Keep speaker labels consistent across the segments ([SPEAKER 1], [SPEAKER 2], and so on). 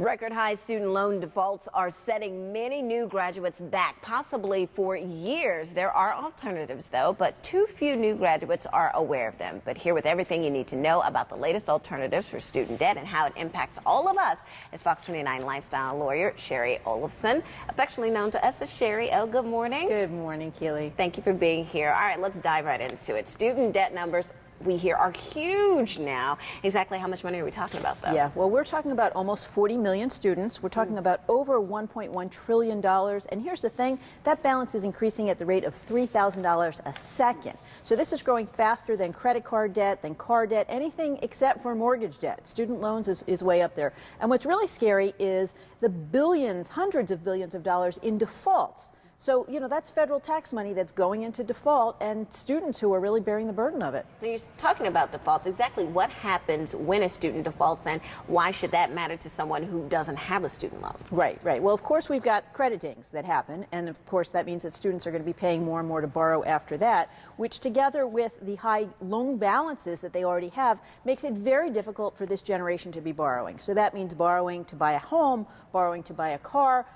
[SPEAKER 1] Record high student loan defaults are setting many new graduates back, possibly for years. There are alternatives, though, but too few new graduates are aware of them. But here with everything you need to know about the latest alternatives for student debt and how it impacts all of us is Fox 29 lifestyle lawyer Shari Olefson, affectionately known to us as Shari. Oh, good morning.
[SPEAKER 2] Good morning, Keely.
[SPEAKER 1] Thank you for being here. All right, let's dive right into it. Student debt numbers we hear are huge now. Exactly how much money are we talking about, though?
[SPEAKER 2] Yeah, well, we're talking about almost 40 million students. We're talking about over $1.1 trillion. And here's the thing, that balance is increasing at the rate of $3,000 a second. So this is growing faster than credit card debt, than car debt, anything except for mortgage debt. Student loans is way up there. And what's really scary is the billions, hundreds of billions of dollars in defaults. So, you know, that's federal tax money that's going into default and students who are really bearing the burden of it.
[SPEAKER 1] Now, you're talking about defaults. Exactly what happens when a student defaults and why should that matter to someone who doesn't have a student loan?
[SPEAKER 2] Right. Well, of course, we've got credit dings that happen. And of course, that means that students are going to be paying more and more to borrow after that, which together with the high loan balances that they already have makes it very difficult for this generation to be borrowing. So that means borrowing to buy a home, borrowing to buy a car,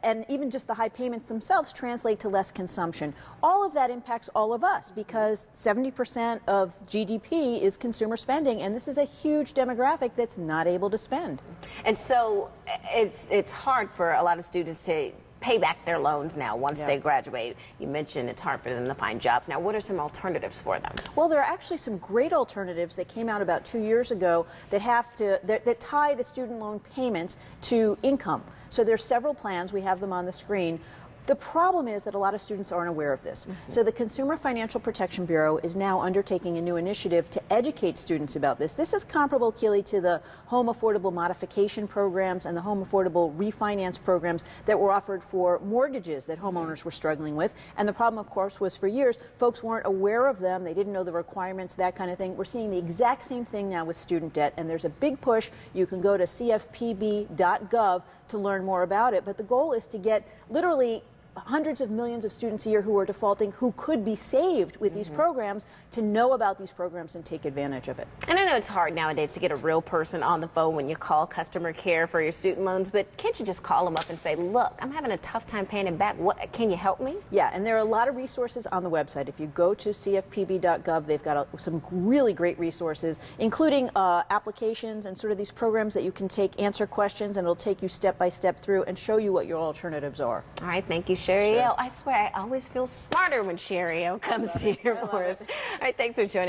[SPEAKER 2] and even just the high payments themselves translate to less consumption. All of that impacts all of us because 70% of GDP is consumer spending, and this is a huge demographic that's not able to spend.
[SPEAKER 1] And so it's hard for a lot of students to pay back their loans now once they graduate. You mentioned it's hard for them to find jobs. Now, what are some alternatives for them?
[SPEAKER 2] Well, there are actually some great alternatives that came out about 2 years ago that tie the student loan payments to income. So there's several plans. We have them on the screen. The problem is that a lot of students aren't aware of this. So the Consumer Financial Protection Bureau is now undertaking a new initiative to educate students about this. This is comparable, Keely, to the home affordable modification programs and the home affordable refinance programs that were offered for mortgages that homeowners were struggling with. And the problem, of course, was for years, folks weren't aware of them. They didn't know the requirements, that kind of thing. We're seeing the exact same thing now with student debt, and there's a big push. You can go to cfpb.gov to learn more about it. But the goal is to get literally hundreds of millions of students a year who are defaulting who could be saved with these programs to know about these programs and take advantage of it.
[SPEAKER 1] And I know it's hard nowadays to get a real person on the phone when you call customer care for your student loans, but can't you just call them up and say, look, I'm having a tough time paying it back. What, can you help me?
[SPEAKER 2] Yeah, and there are a lot of resources on the website. If you go to cfpb.gov, they've got some really great resources, including applications and sort of these programs that you can take, answer questions, and it'll take you step by step through and show you what your alternatives are.
[SPEAKER 1] All right, thank you, Shari.
[SPEAKER 2] Sure.
[SPEAKER 1] I swear I always feel smarter when Shari comes here for us. All right, thanks for joining.